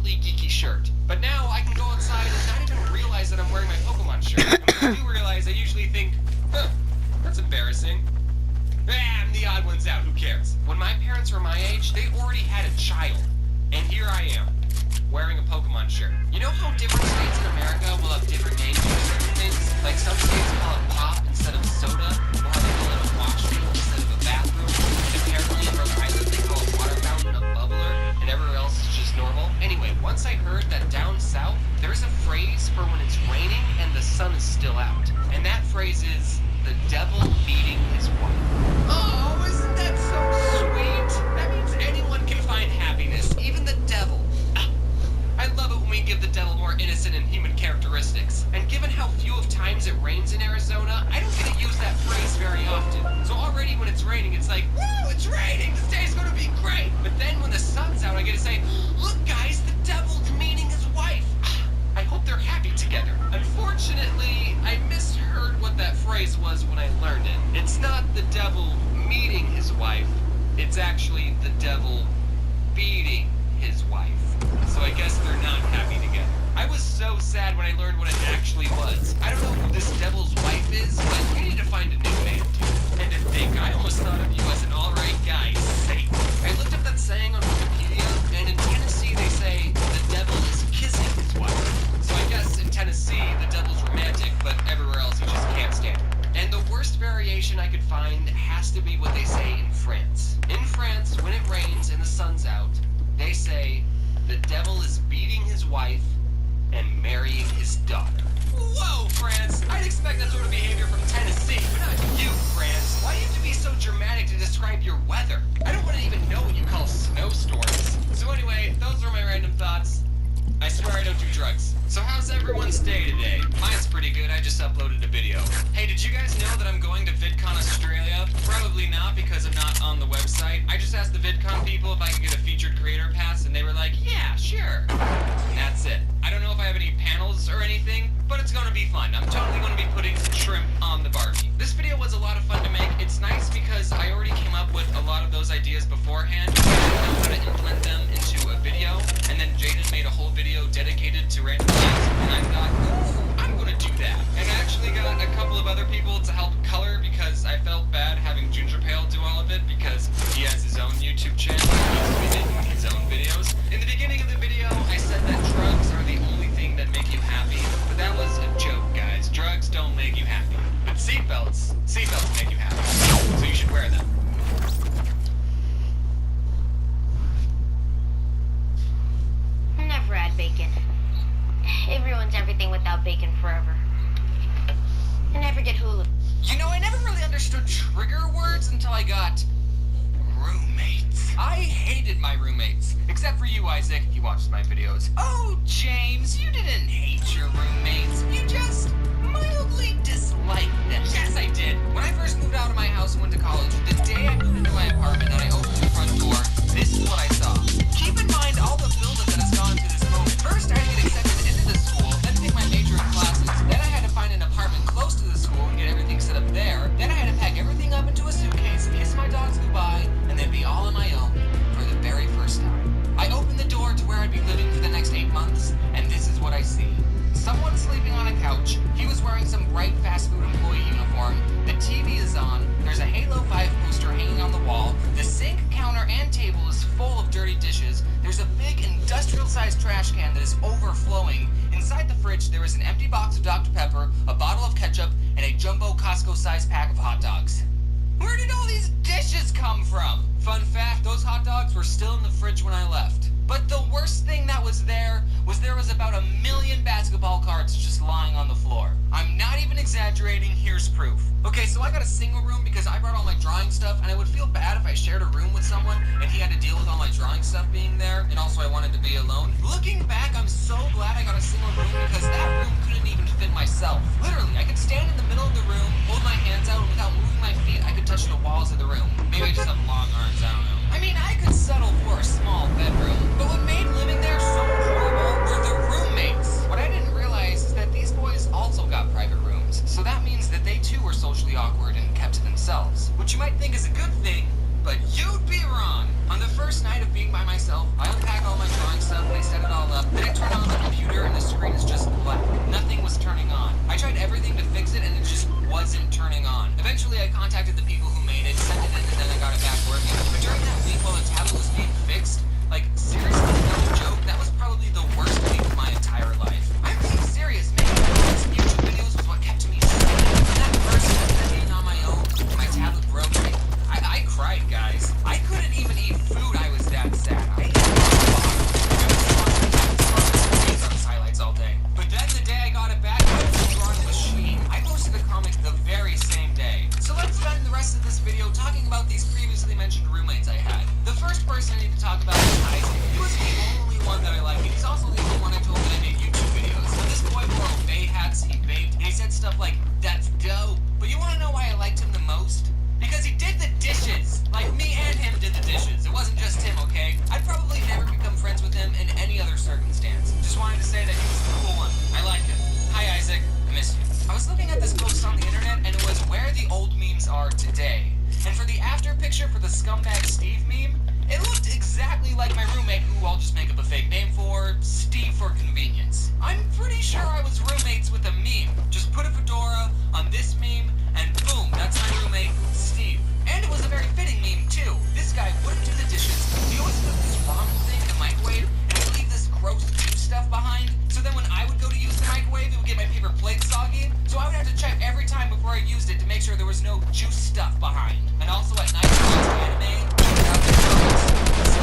slightly geeky shirt. But now I can go outside and not even realize that I'm wearing my Pokemon shirt. And when I do realize, I usually think, huh, that's embarrassing. I'm the odd ones out, who cares? When my parents were my age, they already had a child. And here I am, wearing a Pokemon shirt. You know how different states in America will have different names for certain things? Like some states call it pop instead of soda, or how they call it a washroom instead of a bathroom. And apparently in Rhode Island they call a water fountain a bubbler, and everywhere else is just normal. Anyway, once I heard that down south, there's a phrase for when it's raining and the sun is still out. And that phrase is, the devil beating his wife. Oh, isn't that so sweet? That means anyone can find happiness, even the devil. I love it when we give the devil more innocent and human characteristics. And given how few of times it rains in Arizona, I don't get to use that phrase very often. So already when it's raining, it's like, woo, it's raining, this day's gonna be great. But then when the sun's out, I get to say, look guys, the devil's meeting his wife. I hope they're happy together. Unfortunately, I misheard what that phrase was when I learned it. It's not the devil meeting his wife, it's actually the devil beating his wife. So I guess they're not happy together. I was so sad when I learned what it actually was. I don't know who this devil's wife is, but you need to find a new man too. And to think, I almost thought of you as an alright guy, Satan. I looked up that saying on Wikipedia, and in Tennessee they say the devil is kissing his wife. So I guess in Tennessee the devil's romantic, but everywhere else he just can't stand her. And the worst variation I could find has to be what they say in France. In France, when it rains and the sun's out, they say the devil is beating his wife and marrying his daughter. Whoa, France! I'd expect that sort of behavior from Tennessee, but not you, France. Why do you have to be so dramatic to describe your weather? I don't want to even know what you call snowstorms. So anyway, those were my random thoughts. I swear I don't do drugs. So how's everyone's day today? Mine's pretty good, I just uploaded a video. Hey, did you guys know that I'm going to VidCon Australia? Probably not because I'm not on the website. I just asked the VidCon people if I could get a featured creator pass, and they were like, yeah, sure. And that's it. I don't know if I have any panels or anything, but it's gonna be fun. I'm totally gonna be putting shrimp on the barbie. This video was a lot of fun to make. It's nice because I already came up with a lot of those ideas beforehand. I didn't know how to implement them into a video, and then Jaden made a whole video dedicated to random things, and I thought, ooh, I'm gonna do that. And I actually got a couple of other people to help color because I felt bad having Ginger Pale do all of it because he has his own YouTube channel and he's making his own videos. In the beginning of the video, I said that drugs are the only thing that make you happy, but that was a joke, guys. Drugs don't make you happy. But seatbelts make you happy. So you should wear them. Never had bacon. It ruins everything without bacon forever. I never get Hulu. You know, I never really understood trigger words until I got roommates. I hated my roommates. Except for you, Isaac. He watches my videos. Oh, James, you didn't hate your roommates. You just mildly disliked them. Yes, I did. When I first moved out of my house and went to college, the day I moved into my apartment and I opened the front door, this is what I saw. Keep in mind all the buildup that has gone to this moment. First, I had to get accepted into the school, then take my major in classes, then I had to find an apartment close to the school and get everything set up there, then I had to pack everything up into a suitcase, kiss my dogs goodbye, and then be all on my own for the very first time. I opened the door to where I'd be living for the next 8 months, and this is what I see. Someone sleeping on a couch. He was wearing some bright fast food employee uniform. The TV is on. There's a Halo 5 poster hanging on the wall. The sink, counter, and table is full of dirty dishes. There's a big industrial-sized trash can that is overflowing. Inside the fridge, there is an empty box of Dr. Pepper, a bottle of ketchup, and a jumbo Costco-sized pack of hot dogs. Where did all these dishes come from? Fun fact, those hot dogs were still in the fridge when I left. But the worst thing that was there was about 1 million basketball cards just lying on the floor. I'm not even exaggerating, here's proof. Okay, so I got a single room because I brought all my drawing stuff, and I would feel bad if I shared a room with someone and he had to deal with all my drawing stuff being there, and also I wanted to be alone. Looking back, I'm so glad I got a single room because that room couldn't even fit myself. Literally, I could stand in the middle of the room, hold my hands out, and without moving my feet, I could touch the walls of the room. Maybe I just have long arms, I don't know. I mean, I could settle for a small bedroom, but what made living there so horrible were the roommates. What I didn't realize is that these boys also got private rooms, so that means that they too were socially awkward and kept to themselves, which you might think is a good thing, but you'd be wrong. On the first night of being by myself, I unpacked all my drawing stuff and I set it all up, Then I turn on the computer and the screen is just black. Nothing was turning on. I tried everything to fix it and it just wasn't turning on. Eventually I contacted the people who made it, sent it in, and then I got it back working. But during that week while the tablet was being fixed, like seriously, no joke, that was probably the worst week of my entire life. I'm being serious, man. Watching YouTube videos was what kept me sane. And that first time that being on my own, my tablet broke, I cried, guys. I couldn't even eat food, I was that sad. I highlights all day. But then the day I got it back, I was a drawing machine. I posted a comic the very same day. So let's spend the rest of this video talking about these previously mentioned roommates I had. The first person I need to talk about is Isaac. He was the only one that I liked, and he's also the only one I told that I made YouTube videos. So this boy wore obey hats, he vaped, and he said stuff like, "That's dope." But you wanna know why I liked him the most? Because he did the dishes! Like, me and him did the dishes. It wasn't just him, okay? I'd probably never become friends with him in any other circumstance. Just wanted to say that he was the cool one. I liked him. Hi, Isaac. I miss you. I was looking at this post on the internet, and it was where the old memes are today. And for the after picture for the Scumbag Steve meme, it looked exactly like my roommate, who I'll just make up a fake name for, Steve for convenience. I'm pretty sure I was roommates with a meme. Just put a fedora on this meme, and boom, that's my roommate, Steve. And it was a very fitting meme, too. This guy wouldn't do the dishes. He always put this ramen thing in the microwave, and he would leave this gross juice stuff behind. So then when I would go to use the microwave, it would get my paper plate soggy. So I would have to check every time before I used it to make sure there was no juice stuff behind. And also at night, when I watch anime, check out the comments. So,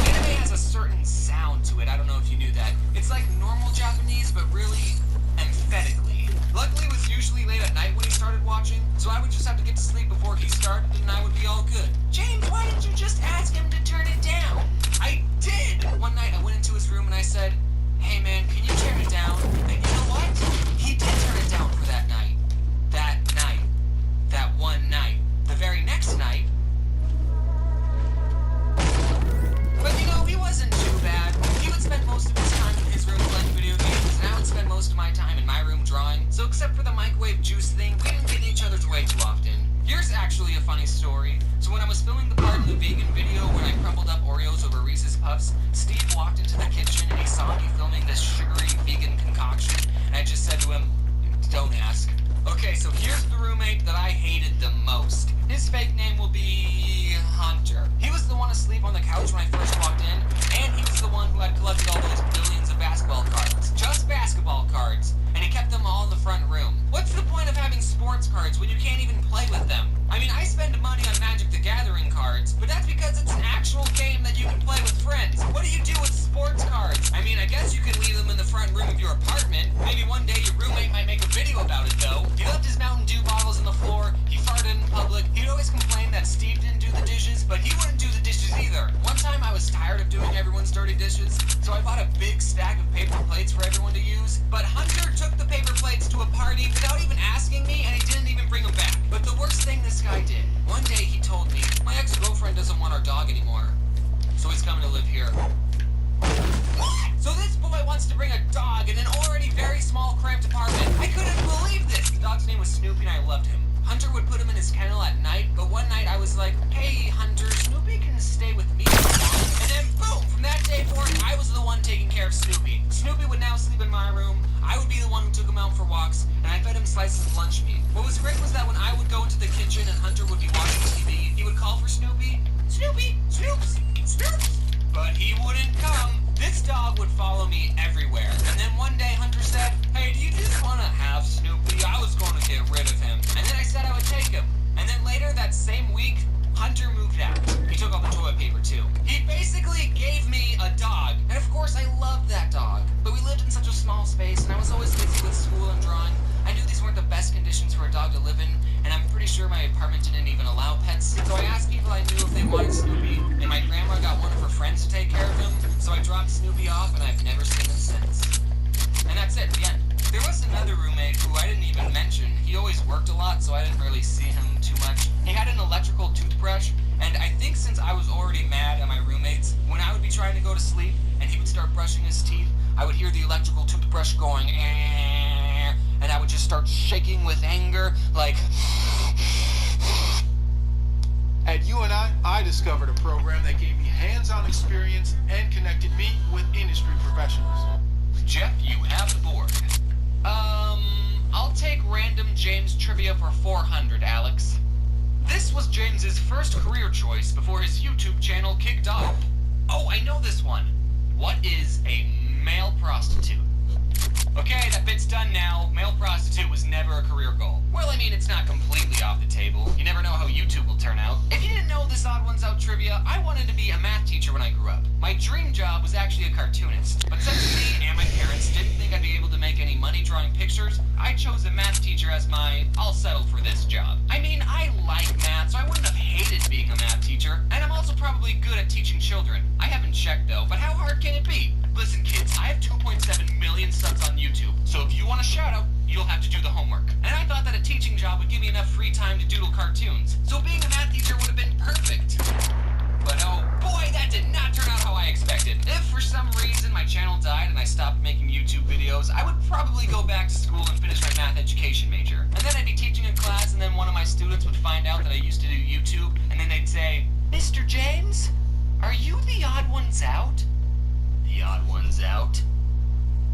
anime has a certain sound to it. I don't know if you knew that. It's like normal Japanese, but really emphatically. Luckily, it was usually late at night when he started watching, so I would just have to get to sleep before he started, and I would be all good. James, why didn't you just ask him to turn it down? I did! One night, I went into his room and I said, "Hey man, can you turn it down?" And you know what? He did turn it down for that night. That night. That one night. The very next night. But you know, he wasn't too bad. He would spend most of his time in his room playing video games, and I would spend most of my time in my room drawing. So except for the microwave juice thing, we didn't get in each other's way too often. Here's actually a funny story. So when I was filming the part in the vegan video when I crumbled up Oreos over Reese's Puffs, Steve walked into the kitchen and he saw me filming this sugary vegan concoction, and I just said to him, "Don't ask." Okay, so here's the roommate that I hated the most. His fake name will be Hunter. He was the one asleep on the couch when I first walked in, and he was the one who had collected all those billions of basketball cards. Just basketball cards. And he kept them all in the front room. What's the point of having sports cards when you can't even play with them? I mean, I spend money on Magic the Gathering cards, but that's because it's an actual game that you can play with friends. What do you do with sports cards? I mean, I guess you could leave them in the front room of your apartment. Maybe one day your roommate might make a video about it, though. He left his Mountain Dew bottles on the floor, he farted in public, he'd always complain that Steve didn't do the dishes, but he wouldn't do the dishes either. One time I was tired of doing everyone's dirty dishes, so I bought a big stack of paper plates for everyone to use, but Hunter took the paper plates to a party without even asking me, and he didn't even bring them back. But the worst thing this guy did, one day he told me, "My ex-girlfriend doesn't want our dog anymore, so he's coming to live here." What? So this boy wants to bring a dog in an already very small, cramped apartment. I couldn't believe this! The dog's name was Snoopy and I loved him. Hunter would put him in his kennel at night, but one night I was like, "Hey, Hunter, Snoopy can stay with me if you want." And then boom! From that day forward, I was the one taking care of Snoopy. Snoopy would now sleep in my room. I would be the one who took him out for walks, and I fed him slices of lunch meat. What was great was that when I would go into the kitchen and Hunter would be watching TV, he would call for Snoopy. "Snoopy! Snoops! Snoops!" But he wouldn't come. This dog would follow me everywhere. And then one day Hunter said, "Hey, do you just want to have Snoopy? I was going to get rid of him." And then I said I would take him. And then later that same week, Hunter moved out. He took all the toilet paper too. He basically gave me a dog. And of course I loved that dog. But we lived in such a small space and I was always busy with school and drawing. I knew these weren't the best conditions for a dog to live in, and I'm pretty sure my apartment didn't even allow pets. So I asked people I knew if they wanted Snoopy, and my grandma got one of her friends to take care of him. So I dropped Snoopy off and I've never seen him since. And that's it, the end. There was another roommate who I didn't even mention. He always worked a lot, so I didn't really see him too much. He had an electrical toothbrush, and I think since I was already mad at my roommates, when I would be trying to go to sleep and he would start brushing his teeth, I would hear the electrical toothbrush going, and I would just start shaking with anger, like... At UNI, I discovered a program that gave me hands-on experience and connected me with industry professionals. Jeff, you have the board. I'll take random James trivia for 400, Alex. This was James's first career choice before his YouTube channel kicked off. Oh, I know this one. What is a male prostitute? Okay, that bit's done now. Male prostitute was never a career goal. Well, I mean, it's not completely off the table. You never know how YouTube will turn out. If you didn't know this Odd Ones Out trivia, I wanted to be a math teacher when I grew up. My dream job was actually a cartoonist. But since me and my parents didn't think I'd be able to make any money drawing pictures, I chose a math teacher as my, I'll settle for this job. I mean, I like math, so I wouldn't have hated being a math teacher. And I'm also probably good at teaching children. I haven't checked though, but how hard can it be? Listen, kids, I have 2.7 million subs on YouTube, so if you want a shout-out, you'll have to do the homework. And I thought that a teaching job would give me enough free time to doodle cartoons, so being a math teacher would have been perfect. But oh boy, that did not turn out how I expected. If for some reason my channel died and I stopped making YouTube videos, I would probably go back to school and finish my math education major. And then I'd be teaching a class, and then one of my students would find out that I used to do YouTube, and then they'd say, "Mr. James, are you the Odd Ones Out?" The Odd Ones Out?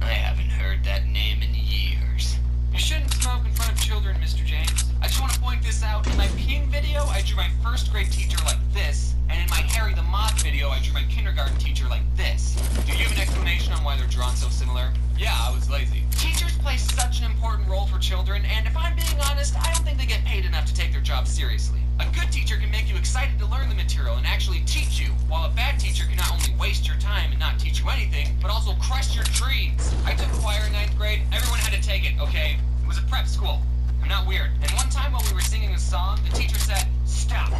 I haven't heard that name in years. You shouldn't smoke in front of children, Mr. James. I just want to point this out. In my peeing video, I drew my first grade teacher like this, and in my Harry the Moth video, I drew my kindergarten teacher like this. Do you have an explanation on why they're drawn so similar? Yeah, I was lazy. Teachers play such an important role for children, and if I'm being honest, I don't think they get paid enough to take their job seriously. A good teacher can make you excited to learn the material and actually teach you, while a bad teacher can not only waste your time and not teach you anything, but also crush your dreams. I took choir in 9th grade. Everyone had to take it, okay? It was a prep school. I'm not weird. And one time while we were singing a song, the teacher said, "Stop."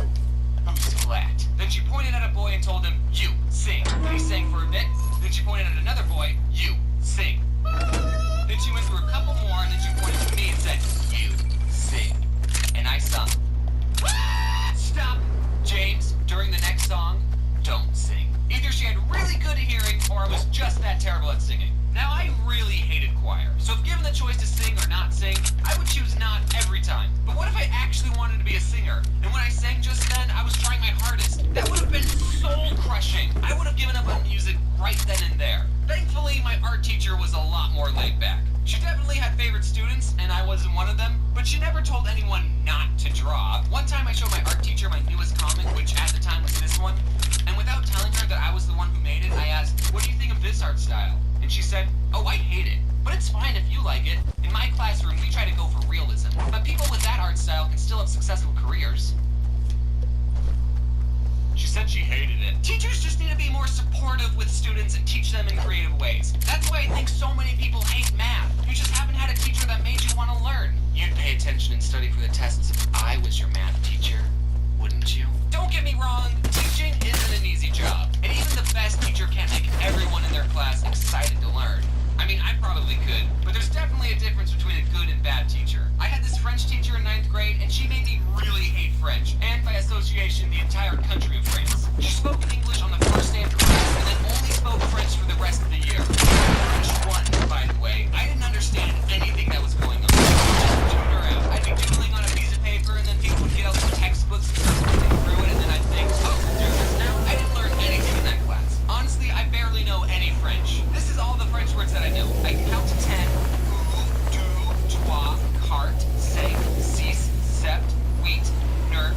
Who's flat? Then she pointed at a boy and told him, "You, sing." Then he sang for a bit. Then she pointed at another boy, "You, sing." Then she went through a couple more, and then she pointed to me and said, "You, sing." And I sung. Stop, James. During the next song, don't sing. Either she had really good hearing, or I was just that terrible at singing. Now, I really hated choir, so if given the choice to sing or not sing, I would choose not every time. But what if I actually wanted to be a singer? And when I sang just then, I was trying my hardest. That would have been soul-crushing. I would have given up on music right then and there. Thankfully, my art teacher was a lot more laid back. She definitely had favorite students, and I wasn't one of them, but she never told anyone not to draw. One time I showed my art teacher my newest comic, which at the time was this one, and without telling her that I was the one who made it, I asked, "What do you think of this art style?" And she said, "Oh, I hate it, but it's fine if you like it. In my classroom, we try to go for realism, but people with that art style can still have successful careers." She said she hated it. Teachers just need to be more supportive with students and teach them in creative ways. That's why I think so many people hate math. You just haven't had a teacher that made you want to learn. You'd pay attention and study for the tests if I was your math teacher, wouldn't you? Don't get me wrong, teaching isn't an easy job. And even the best teacher can't make everyone in their class excited to learn. I mean, I probably could, but there's definitely a difference between a good and bad teacher. I had this French teacher in 9th grade, and she made me really hate French, and by association, the entire country of France. She spoke English on the first day of class, and then only spoke French for the rest of the year. French won, by the way. I didn't understand anything that was going on. Just tuned her out. I'd be doodling on a piece of paper, and then people would get out some textbooks and start flipping through it, and then I'd think, oh, do this now? I didn't learn anything in that class. Honestly, I barely know any French. This is all the French words that I know. I can count to 10. Ou, deux, trois, carte, cinq, six, sept, huit, neuf.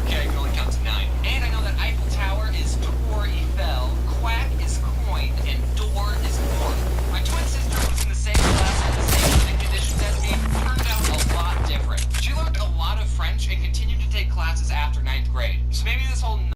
Okay, I can only count to 9. And I know that Eiffel Tower is Tour Eiffel, quack is coin, and door is cork. My twin sister was in the same class and the same living conditions as me, turned out a lot different. She learned a lot of French and continued to take classes after 9th grade. So maybe this whole